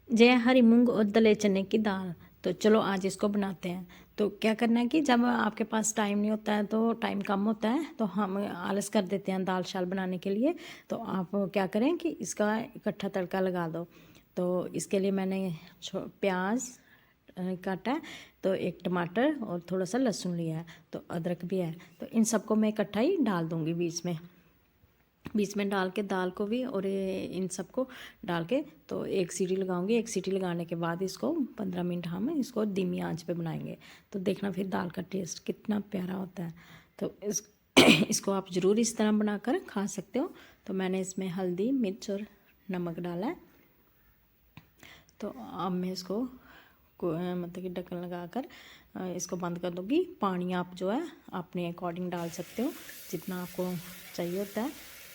जय हरी मूंग और दले चने की दाल। तो चलो आज इसको बनाते हैं। तो क्या करना है कि जब आपके पास टाइम नहीं होता है, तो टाइम कम होता है, तो हम आलस कर देते हैं दाल शाल बनाने के लिए। तो आप क्या करें कि इसका इकट्ठा तड़का लगा दो। तो इसके लिए मैंने प्याज काटा है, तो एक टमाटर और थोड़ा सा लहसुन लिया है, तो अदरक भी है। तो इन सबको मैं इकट्ठा ही डाल दूँगी बीच में डाल के दाल को भी और इन सबको डाल के तो एक सीटी लगाऊंगी। एक सीटी लगाने के बाद इसको 15 मिनट हम इसको धीमी आंच पे बनाएंगे। तो देखना फिर दाल का टेस्ट कितना प्यारा होता है। तो इसको आप ज़रूर इस तरह बनाकर खा सकते हो। तो मैंने इसमें हल्दी मिर्च और नमक डाला है। तो अब मैं इसको मतलब कि ढक्कन लगाकर इसको बंद कर दूँगी। पानी आप जो है अपने अकॉर्डिंग डाल सकते हो, जितना आपको चाहिए होता है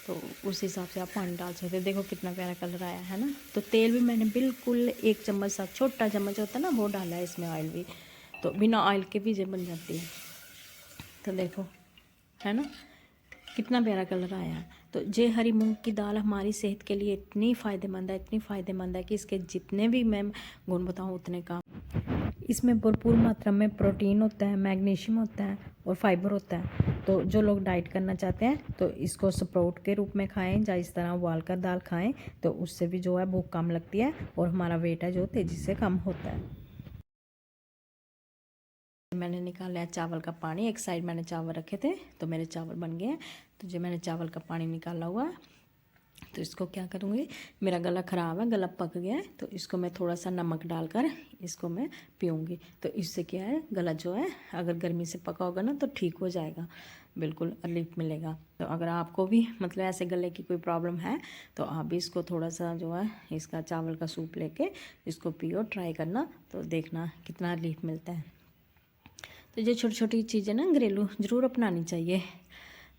तो उस हिसाब से आप पानी डाल सकते हो। देखो कितना प्यारा कलर आया है ना। तो तेल भी मैंने बिल्कुल 1 चम्मच सा, छोटा चम्मच होता है ना, वो डाला है इसमें। ऑयल भी तो बिना ऑयल के भी ये बन जाती है। तो देखो है ना कितना प्यारा कलर आया है। तो ये हरी मूंग की दाल हमारी सेहत के लिए इतनी फ़ायदेमंद है, इतनी फ़ायदेमंद है कि इसके जितने भी मैं गुण बताऊँ उतने कम। इसमें भरपूर मात्रा में प्रोटीन होता है, मैग्नीशियम होता है और फाइबर होता है। तो जो लोग डाइट करना चाहते हैं तो इसको स्प्राउट के रूप में खाएं, या इस तरह उबाल कर दाल खाएं, तो उससे भी जो है भूख कम लगती है और हमारा वेट है जो तेज़ी से कम होता है। मैंने निकाला है चावल का पानी। एक साइड मैंने चावल रखे थे तो मेरे चावल बन गए हैं। तो जो मैंने चावल का पानी निकाला हुआ है, तो इसको क्या करूँगी, मेरा गला ख़राब है, गला पक गया है, तो इसको मैं थोड़ा सा नमक डालकर इसको मैं पीऊँगी। तो इससे क्या है, गला जो है अगर गर्मी से पका होगा ना तो ठीक हो जाएगा, बिल्कुल रिलीफ मिलेगा। तो अगर आपको भी मतलब ऐसे गले की कोई प्रॉब्लम है तो आप भी इसको थोड़ा सा जो है इसका चावल का सूप लेके इसको पियो, ट्राई करना, तो देखना कितना रिलीफ मिलता है। तो ये छोटी छोटी चीज़ें ना घरेलू ज़रूर अपनानी चाहिए।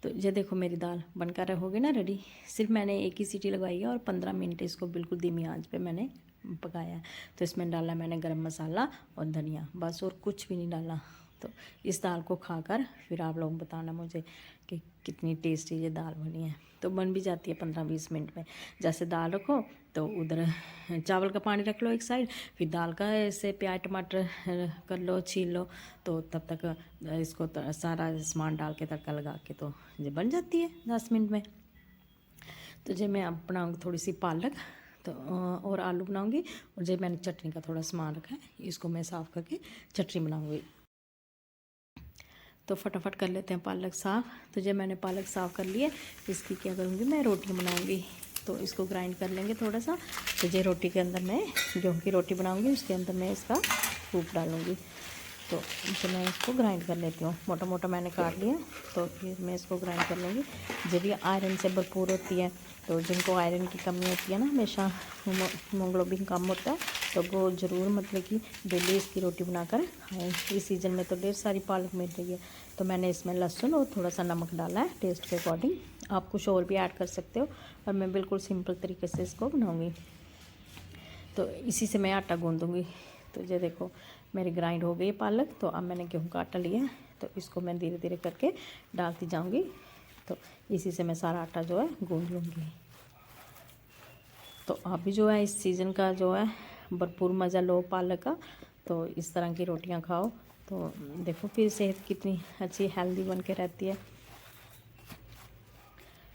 तो ये देखो मेरी दाल बनकर हो गई ना रेडी। सिर्फ मैंने एक ही सीटी लगवाई है और 15 मिनट इसको बिल्कुल धीमी आंच पे मैंने पकाया है। तो इसमें डाला मैंने गरम मसाला और धनिया, बस और कुछ भी नहीं डाला। तो इस दाल को खाकर फिर आप लोग बताना मुझे कि कितनी टेस्टी ये दाल बनी है। तो बन भी जाती है 15-20 मिनट में। जैसे दाल रखो तो उधर चावल का पानी रख लो एक साइड, फिर दाल का ऐसे प्याज टमाटर कर लो, छील लो, तो तब तक इसको सारा सामान डाल के तड़का लगा के तो ये बन जाती है 10 मिनट में। तो जो मैं अब बनाऊँगी थोड़ी सी पालक तो और आलू बनाऊँगी, और जो मैंने चटनी का थोड़ा सामान रखा है इसको मैं साफ़ करके चटनी बनाऊँगी। तो फटाफट कर लेते हैं पालक साफ़। तो जब मैंने पालक साफ़ कर लिए, इसकी क्या करूँगी, मैं रोटी बनाऊँगी। तो इसको ग्राइंड कर लेंगे थोड़ा सा। तो ये रोटी के अंदर मैं गेहूँ की रोटी बनाऊँगी, उसके अंदर मैं इसका सूप डालूँगी। तो मैं इसको ग्राइंड कर लेती हूँ, मोटा मोटा मैंने काट लिया। तो फिर मैं इसको ग्राइंड कर लूँगी। जब ये आयरन से भरपूर होती है, तो जिनको आयरन की कमी होती है ना, हमेशा हीमोग्लोबिन कम होता है, तो वो ज़रूर मतलब कि डेली इसकी रोटी बनाकर खाएँ। इस सीज़न में तो ढेर सारी पालक मिल रही है। तो मैंने इसमें लहसुन और थोड़ा सा नमक डाला है टेस्ट के अकॉर्डिंग। आप कुछ और भी ऐड कर सकते हो, और मैं बिल्कुल सिंपल तरीके से इसको बनाऊँगी। तो इसी से मैं आटा गूँधूँगी। तो ये देखो मेरी ग्राइंड हो गई पालक। तो अब मैंने गेहूँ का आटा लिया है, तो इसको मैं धीरे धीरे करके डालती जाऊँगी। तो इसी से मैं सारा आटा जो है गूँध लूँगी। तो आप भी जो है इस सीज़न का जो है भरपूर मज़ा लो पालक का। तो इस तरह की रोटियां खाओ, तो देखो फिर सेहत कितनी अच्छी हेल्दी बन के रहती है।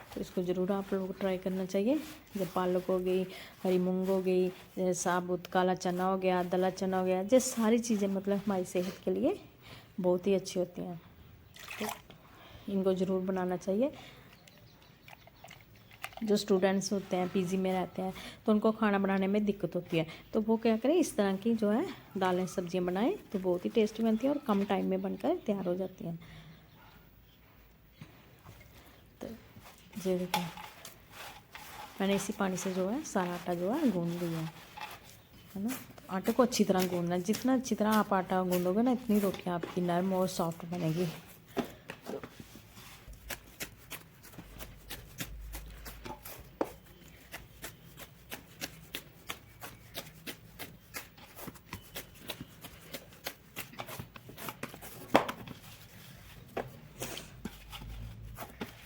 तो इसको ज़रूर आप लोगों को ट्राई करना चाहिए। जब पालक हो गई, हरी मूंग हो गई, जैसे साबुत काला चना हो गया, दला चना हो गया, ये सारी चीज़ें मतलब हमारी सेहत के लिए बहुत ही अच्छी होती हैं। तो इनको ज़रूर बनाना चाहिए। जो स्टूडेंट्स होते हैं, पीजी में रहते हैं, तो उनको खाना बनाने में दिक्कत होती है, तो वो क्या करें, इस तरह की जो है दालें सब्जियां बनाएं, तो बहुत ही टेस्टी बनती है और कम टाइम में बनकर तैयार हो जाती हैं। तो ये देखो मैंने इसी पानी से जो है सारा आटा जो है गूँध लिया है ना। तो आटे को अच्छी तरह गूँधना है। जितना अच्छी तरह आप आटा गूँधोगे ना, इतनी रोटियाँ आपकी नरम और सॉफ्ट बनेगी।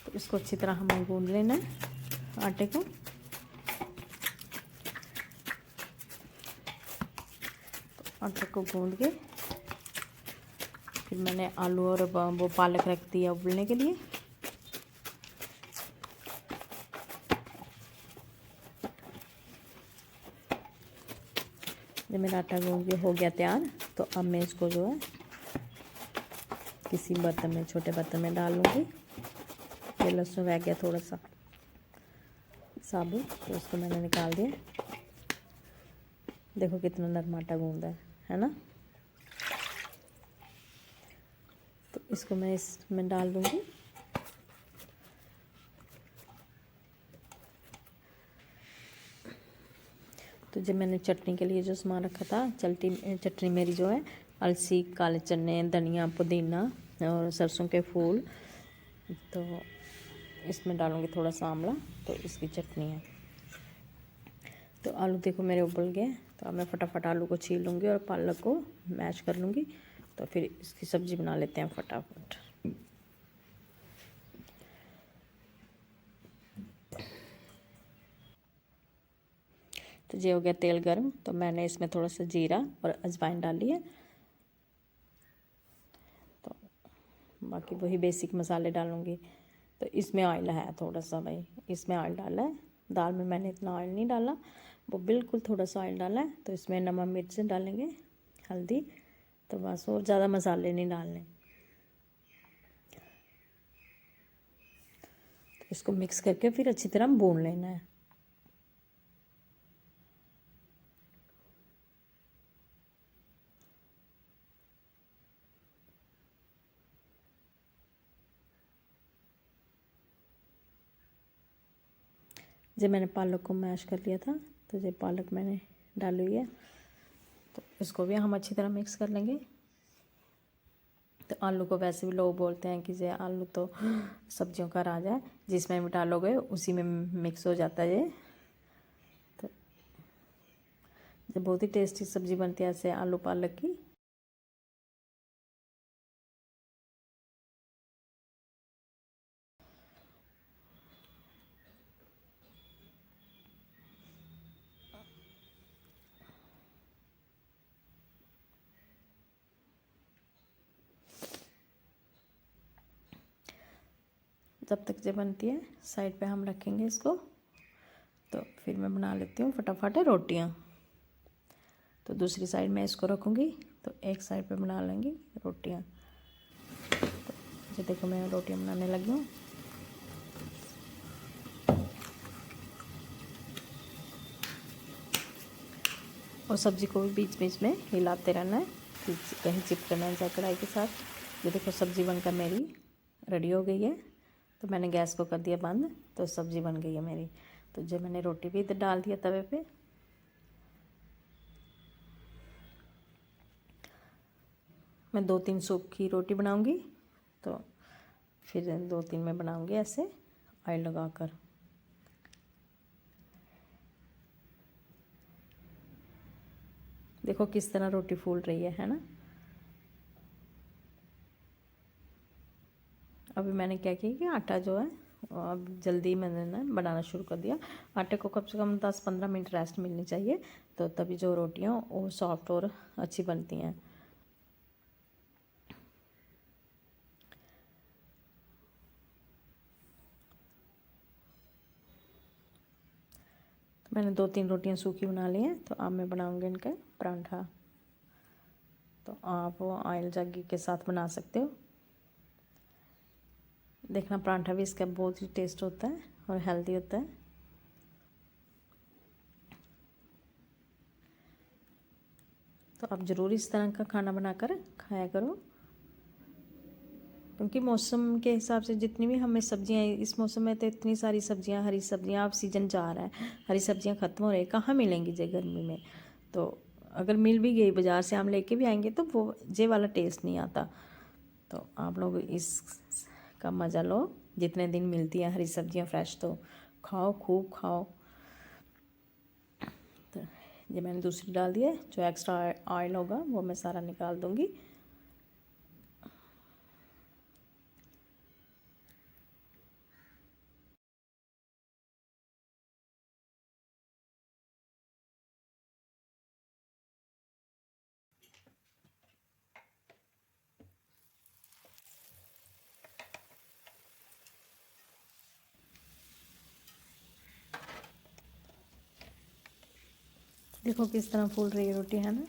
तो इसको अच्छी तरह हमें गूँध लेना है आटे को। आटे को गूंद के फिर मैंने आलू और वो पालक रख दिया उबलने के लिए। जब मेरा आटा गूंद के हो गया तैयार, तो अब मैं इसको जो है किसी बर्तन में, छोटे बर्तन में डाल लूँगी। ये लहसुन रह गया थोड़ा सा साबुत, तो उसको मैंने निकाल दिया। देखो कितना नरम आटा गूंदा है ना। तो इसको मैं इसमें डाल दूँगी। तो जब मैंने चटनी के लिए जो सामान रखा था, चटनी मेरी जो है अलसी, काले चने, धनिया, पुदीना और सरसों के फूल, तो इसमें डालूँगी थोड़ा सा आंवला, तो इसकी चटनी है। तो आलू देखो मेरे उबल गए, तो अब मैं फटाफट आलू को छील लूँगी और पालक को मैश कर लूँगी। तो फिर इसकी सब्ज़ी बना लेते हैं फटाफट। तो ये हो गया तेल गर्म, तो मैंने इसमें थोड़ा सा जीरा और अजवाइन डाली है। तो बाकी वही बेसिक मसाले डालूँगी। तो इसमें ऑयल है थोड़ा सा, भाई इसमें ऑयल डाला है। दाल में मैंने इतना ऑयल नहीं डाला, वो बिल्कुल थोड़ा सा ऑयल डाला है। तो इसमें नमक मिर्च डालेंगे, हल्दी, तो बस, और ज़्यादा मसाले नहीं डालने। तो इसको मिक्स करके फिर अच्छी तरह भून लेना है। जब मैंने पालक को मैश कर लिया था, तो ये पालक मैंने डाली हुई है, तो इसको भी हम अच्छी तरह मिक्स कर लेंगे। तो आलू को वैसे भी लोग बोलते हैं कि ये आलू तो सब्जियों का राजा है, जिसमें भी डालोगे उसी में मिक्स हो जाता है ये। तो ये बहुत ही टेस्टी सब्ज़ी बनती है ऐसे आलू पालक की। जब तक ये बनती है साइड पे हम रखेंगे इसको। तो फिर मैं बना लेती हूँ फटाफट रोटियाँ। तो दूसरी साइड में इसको रखूँगी, तो एक साइड पे बना लेंगी रोटियाँ। तो ये देखो मैं रोटियाँ बनाने लगी हूँ। और सब्ज़ी को भी बीच बीच में हिलाते रहना है कि कहीं चिपके ना जाए कढ़ाई के साथ। ये देखो सब्ज़ी बनकर मेरी रेडी हो गई है। तो मैंने गैस को कर दिया बंद, तो सब्ज़ी बन गई है मेरी। तो जब मैंने रोटी भी इधर डाल दिया तवे पे। मैं 2-3 सूखी रोटी बनाऊंगी, तो फिर 2-3 मैं बनाऊंगी ऐसे ऑयल लगाकर। देखो किस तरह रोटी फूल रही है ना। अभी मैंने क्या किया कि आटा जो है अब जल्दी मैंने ना बनाना शुरू कर दिया। आटे को कम से कम 10-15 मिनट रेस्ट मिलनी चाहिए, तो तभी जो रोटियां वो सॉफ्ट और अच्छी बनती हैं। तो मैंने 2-3 रोटियां सूखी बना ली हैं, तो अब मैं बनाऊंगी इनका परांठा। तो आप वो ऑयल जग्गी के साथ बना सकते हो। देखना परांठा भी इसका बहुत ही टेस्ट होता है और हेल्दी होता है। तो आप ज़रूर इस तरह का खाना बनाकर खाया करो, क्योंकि मौसम के हिसाब से जितनी भी हमें सब्जियां, इस मौसम में तो इतनी सारी सब्जियां, हरी सब्जियां, अब सीजन जा रहा है, हरी सब्जियां ख़त्म हो रही है, कहाँ मिलेंगी जे गर्मी में। तो अगर मिल भी गई, बाज़ार से हम लेके भी आएंगे, तो वो जे वाला टेस्ट नहीं आता। तो आप लोग इस का मज़ा लो। जितने दिन मिलती हैं हरी सब्जियां फ्रेश, तो खाओ, खूब खाओ। तो ये मैंने दूसरी डाल दी है, जो एक्स्ट्रा ऑयल होगा वो मैं सारा निकाल दूँगी। देखो किस तरह फूल रही है रोटी, है ना।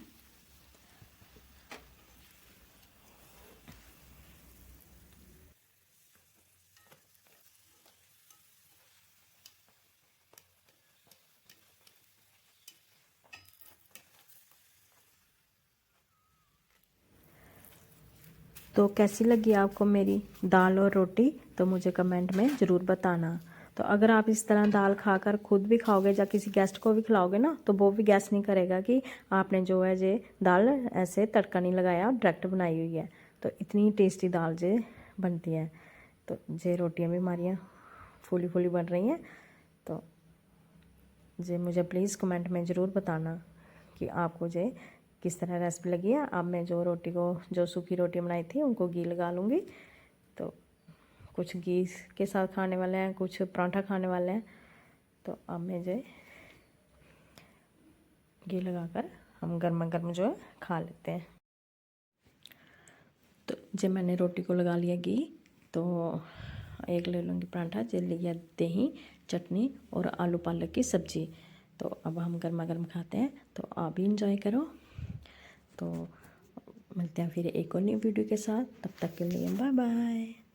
तो कैसी लगी आपको मेरी दाल और रोटी, तो मुझे कमेंट में ज़रूर बताना। तो अगर आप इस तरह दाल खाकर खुद भी खाओगे या किसी गेस्ट को भी खिलाओगे ना, तो वो भी गैस नहीं करेगा कि आपने जो है जे दाल ऐसे तड़का नहीं लगाया और डायरेक्ट बनाई हुई है। तो इतनी टेस्टी दाल जे बनती है। तो जे रोटियां भी हमारियाँ फूली फूली बन रही हैं। तो जे मुझे प्लीज़ कमेंट में ज़रूर बताना कि आपको जे किस तरह रेसिपी लगी है। अब मैं जो रोटी को, जो सूखी रोटी बनाई थी उनको घी लगा लूँगी। तो कुछ घी के साथ खाने वाले हैं, कुछ पराठा खाने वाले हैं। तो अब मैं जो घी लगाकर हम गर्मा गर्म जो है खा लेते हैं। तो जब मैंने रोटी को लगा लिया घी, तो एक ले लूँगी पराठा, जो लिया दही, चटनी और आलू पालक की सब्ज़ी। तो अब हम गर्मा गर्म खाते हैं। तो आप भी इंजॉय करो। तो मिलते हैं फिर एक और नई वीडियो के साथ। तब तक के लिए बाय बाय।